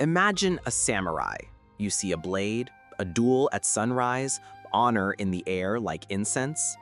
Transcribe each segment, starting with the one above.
Imagine a samurai. You see a blade, a duel at sunrise, honor in the air like incense.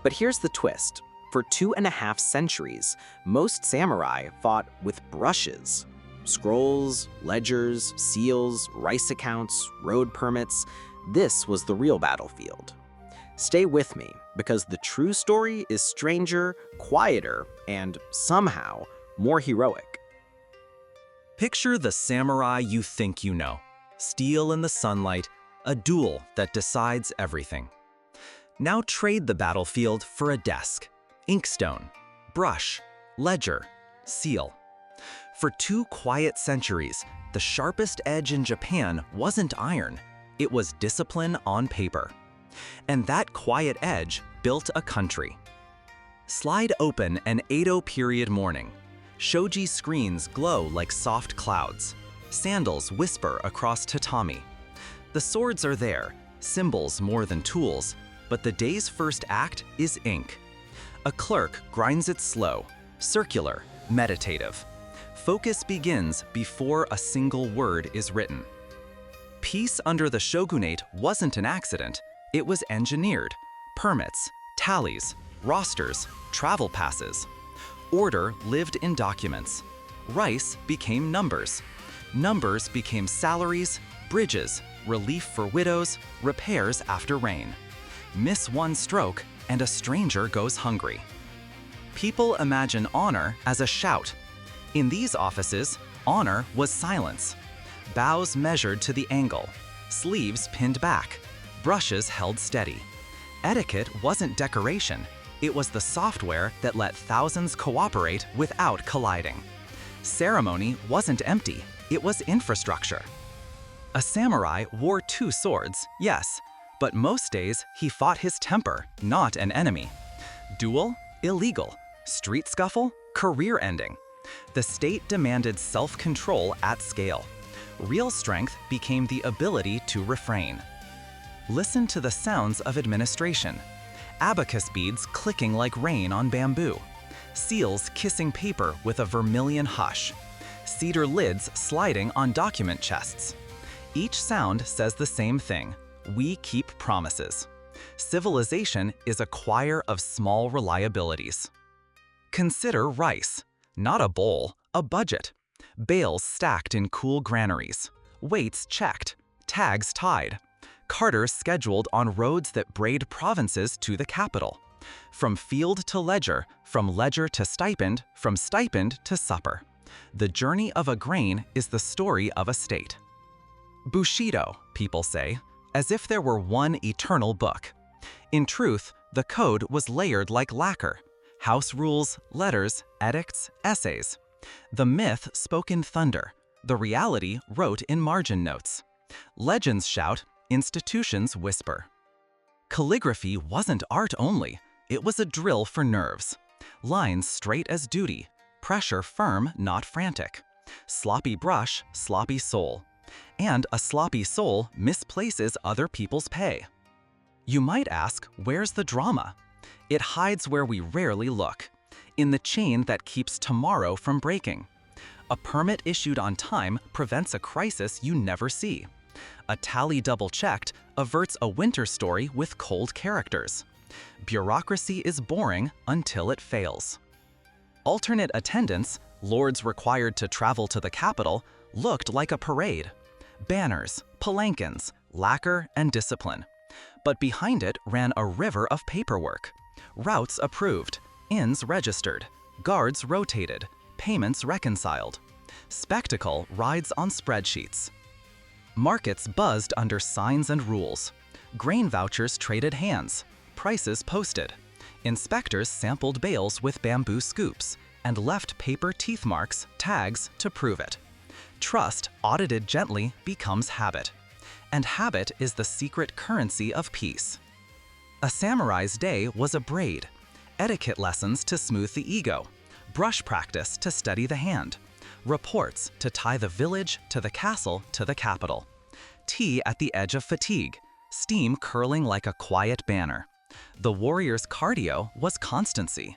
But here's the twist. For 2.5 centuries, most samurai fought with brushes. Scrolls, ledgers, seals, rice accounts, road permits. This was the real battlefield. Stay with me, because the true story is stranger, quieter, and somehow more heroic. Picture the samurai you think you know. Steel in the sunlight, a duel that decides everything. Now trade the battlefield for a desk, inkstone, brush, ledger, seal. For 2 quiet centuries, the sharpest edge in Japan wasn't iron, it was discipline on paper. And that quiet edge built a country. Slide open an Edo period morning. Shoji screens glow like soft clouds. Sandals whisper across tatami. The swords are there, symbols more than tools, but the day's first act is ink. A clerk grinds it slow, circular, meditative. Focus begins before a single word is written. Peace under the shogunate wasn't an accident, it was engineered. Permits, tallies, rosters, travel passes. Order lived in documents. Rice became numbers. Numbers became salaries, bridges, relief for widows, repairs after rain. Miss one stroke, and a stranger goes hungry. People imagine honor as a shout. In these offices, honor was silence. Bows measured to the angle, sleeves pinned back, brushes held steady. Etiquette wasn't decoration, it was the software that let thousands cooperate without colliding. Ceremony wasn't empty, it was infrastructure. A samurai wore 2 swords, yes, but most days he fought his temper, not an enemy. Duel? Illegal. Street scuffle? Career-ending. The state demanded self-control at scale. Real strength became the ability to refrain. Listen to the sounds of administration. Abacus beads clicking like rain on bamboo. Seals kissing paper with a vermilion hush. Cedar lids sliding on document chests. Each sound says the same thing. We keep promises. Civilization is a choir of small reliabilities. Consider rice. Not a bowl, a budget. Bales stacked in cool granaries. Weights checked. Tags tied. Carters scheduled on roads that braid provinces to the capital. From field to ledger, from ledger to stipend, from stipend to supper. The journey of a grain is the story of a state. Bushidō, people say, as if there were one eternal book. In truth, the code was layered like lacquer. House rules, letters, edicts, essays. The myth spoke in thunder. The reality wrote in margin notes. Legends shout, institutions whisper. Calligraphy wasn't art only, it was a drill for nerves. Lines straight as duty, pressure firm, not frantic. Sloppy brush, sloppy soul. And a sloppy soul misplaces other people's pay. You might ask, where's the drama? It hides where we rarely look, in the chain that keeps tomorrow from breaking. A permit issued on time prevents a crisis you never see. A tally double-checked averts a winter story with cold characters. Bureaucracy is boring until it fails. Alternate attendance, lords required to travel to the capital, looked like a parade. Banners, palanquins, lacquer, and discipline. But behind it ran a river of paperwork. Routes approved, inns registered, guards rotated, payments reconciled. Spectacle rides on spreadsheets. Markets buzzed under signs and rules. Grain vouchers traded hands, prices posted. Inspectors sampled bales with bamboo scoops and left paper teeth marks, tags to prove it. Trust, audited gently, becomes habit. And habit is the secret currency of peace. A samurai's day was a braid. Etiquette lessons to smooth the ego. Brush practice to steady the hand. Reports to tie the village to the castle to the capital. Tea at the edge of fatigue. Steam curling like a quiet banner. The warrior's cardio was constancy.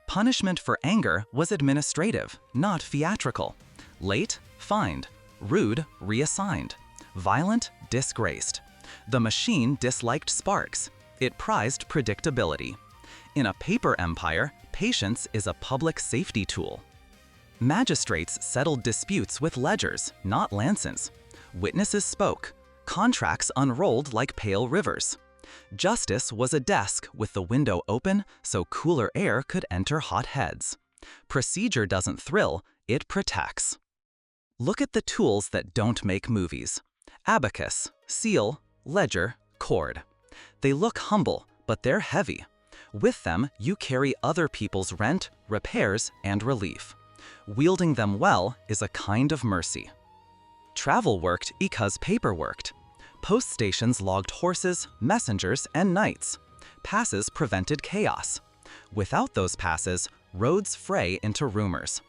Punishment for anger was administrative, not theatrical. Late, fined. Rude, reassigned. Violent, disgraced. The machine disliked sparks. It prized predictability. In a paper empire, patience is a public safety tool. Magistrates settled disputes with ledgers, not lancets. Witnesses spoke. Contracts unrolled like pale rivers. Justice was a desk with the window open so cooler air could enter hot heads. Procedure doesn't thrill, it protects. Look at the tools that don't make movies. Abacus, seal, ledger, cord. They look humble, but they're heavy. With them, you carry other people's rent, repairs, and relief. Wielding them well is a kind of mercy. Travel worked because paper worked. Post stations logged horses, messengers, and knights. Passes prevented chaos. Without those passes, roads fray into rumors.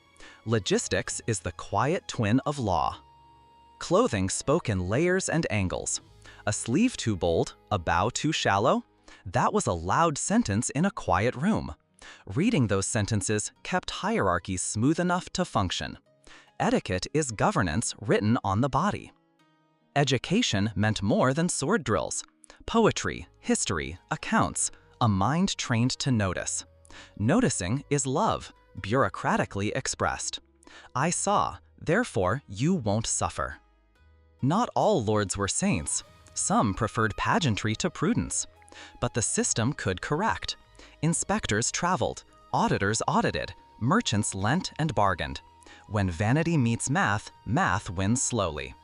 Logistics is the quiet twin of law. Clothing spoke in layers and angles. A sleeve too bold, a bow too shallow? That was a loud sentence in a quiet room. Reading those sentences kept hierarchies smooth enough to function. Etiquette is governance written on the body. Education meant more than sword drills. Poetry, history, accounts, a mind trained to notice. Noticing is love, bureaucratically expressed. I saw, therefore you won't suffer. Not all lords were saints. Some preferred pageantry to prudence. But the system could correct. Inspectors traveled, auditors audited, merchants lent and bargained. When vanity meets math, math wins slowly.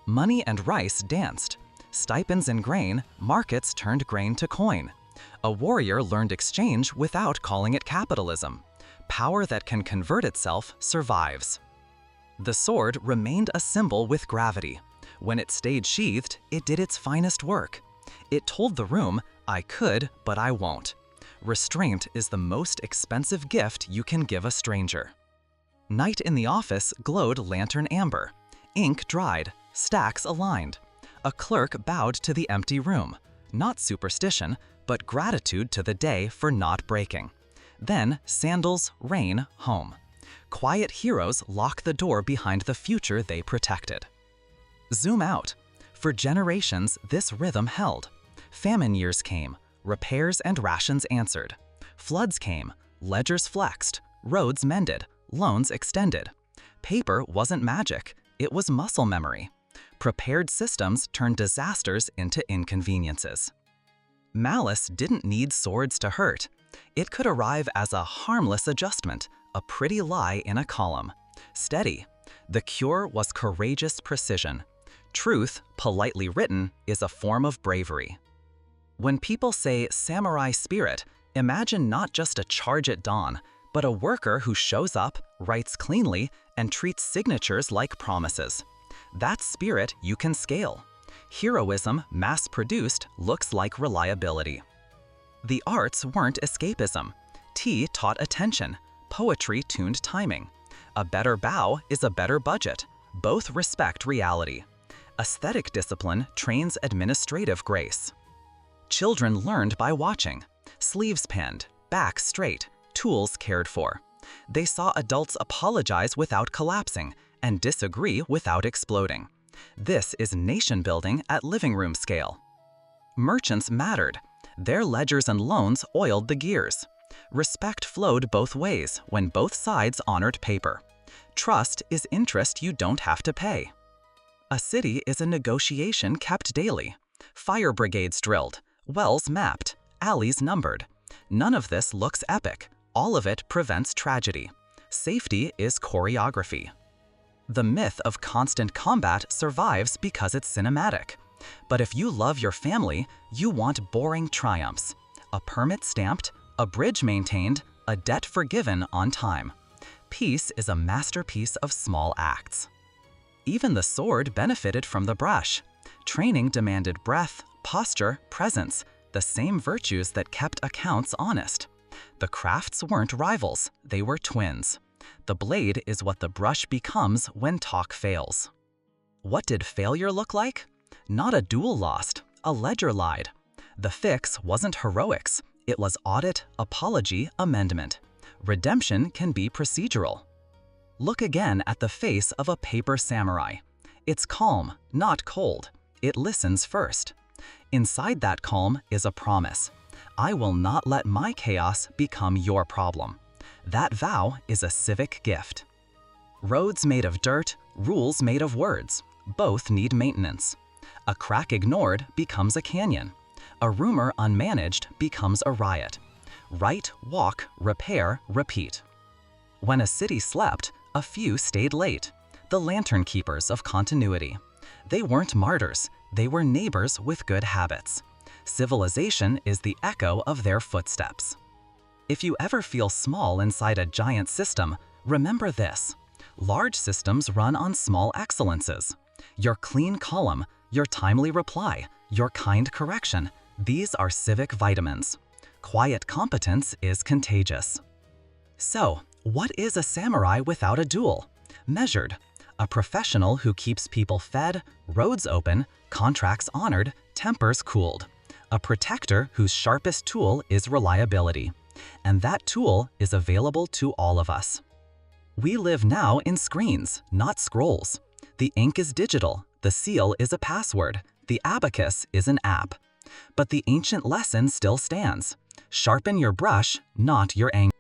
Money and rice danced. Stipends and grain, markets turned grain to coin. A warrior learned exchange without calling it capitalism. Power that can convert itself survives. The sword remained a symbol with gravity. When it stayed sheathed, it did its finest work. It told the room, I could, but I won't. Restraint is the most expensive gift you can give a stranger. Night in the office glowed lantern amber. Ink dried, stacks aligned. A clerk bowed to the empty room. Not superstition, but gratitude to the day for not breaking. Then sandals, rain, home. Quiet heroes lock the door behind the future they protected. Zoom out. For generations, this rhythm held. Famine years came, repairs and rations answered. Floods came, ledgers flexed, roads mended, loans extended. Paper wasn't magic, it was muscle memory. Prepared systems turned disasters into inconveniences. Malice didn't need swords to hurt. It could arrive as a harmless adjustment, a pretty lie in a column. Steady. The cure was courageous precision. Truth, politely written, is a form of bravery. When people say samurai spirit, imagine not just a charge at dawn, but a worker who shows up, writes cleanly, and treats signatures like promises. That spirit you can scale. Heroism, mass-produced, looks like reliability. The arts weren't escapism. Tea taught attention. Poetry tuned timing. A better bow is a better budget. Both respect reality. Aesthetic discipline trains administrative grace. Children learned by watching. Sleeves pinned, back straight, tools cared for. They saw adults apologize without collapsing and disagree without exploding. This is nation building at living room scale. Merchants mattered. Their ledgers and loans oiled the gears. Respect flowed both ways when both sides honored paper. Trust is interest you don't have to pay. A city is a negotiation kept daily. Fire brigades drilled, wells mapped, alleys numbered. None of this looks epic. All of it prevents tragedy. Safety is choreography. The myth of constant combat survives because it's cinematic. But if you love your family, you want boring triumphs. A permit stamped, a bridge maintained, a debt forgiven on time. Peace is a masterpiece of small acts. Even the sword benefited from the brush. Training demanded breath, posture, presence, the same virtues that kept accounts honest. The crafts weren't rivals, they were twins. The blade is what the brush becomes when talk fails. What did failure look like? Not a duel lost, a ledger lied. The fix wasn't heroics, it was audit, apology, amendment. Redemption can be procedural. Look again at the face of a paper samurai. It's calm, not cold. It listens first. Inside that calm is a promise. I will not let my chaos become your problem. That vow is a civic gift. Roads made of dirt, rules made of words. Both need maintenance. A crack ignored becomes a canyon. A rumor unmanaged becomes a riot. Write, walk, repair, repeat. When a city slept, a few stayed late. The lantern keepers of continuity. They weren't martyrs, they were neighbors with good habits. Civilization is the echo of their footsteps. If you ever feel small inside a giant system, remember this. Large systems run on small excellences. Your clean column, your timely reply, your kind correction, these are civic vitamins. Quiet competence is contagious. So, what is a samurai without a duel? Measured. A professional who keeps people fed, roads open, contracts honored, tempers cooled. A protector whose sharpest tool is reliability. And that tool is available to all of us. We live now in screens, not scrolls. The ink is digital, the seal is a password, the abacus is an app. But the ancient lesson still stands. Sharpen your brush, not your anger.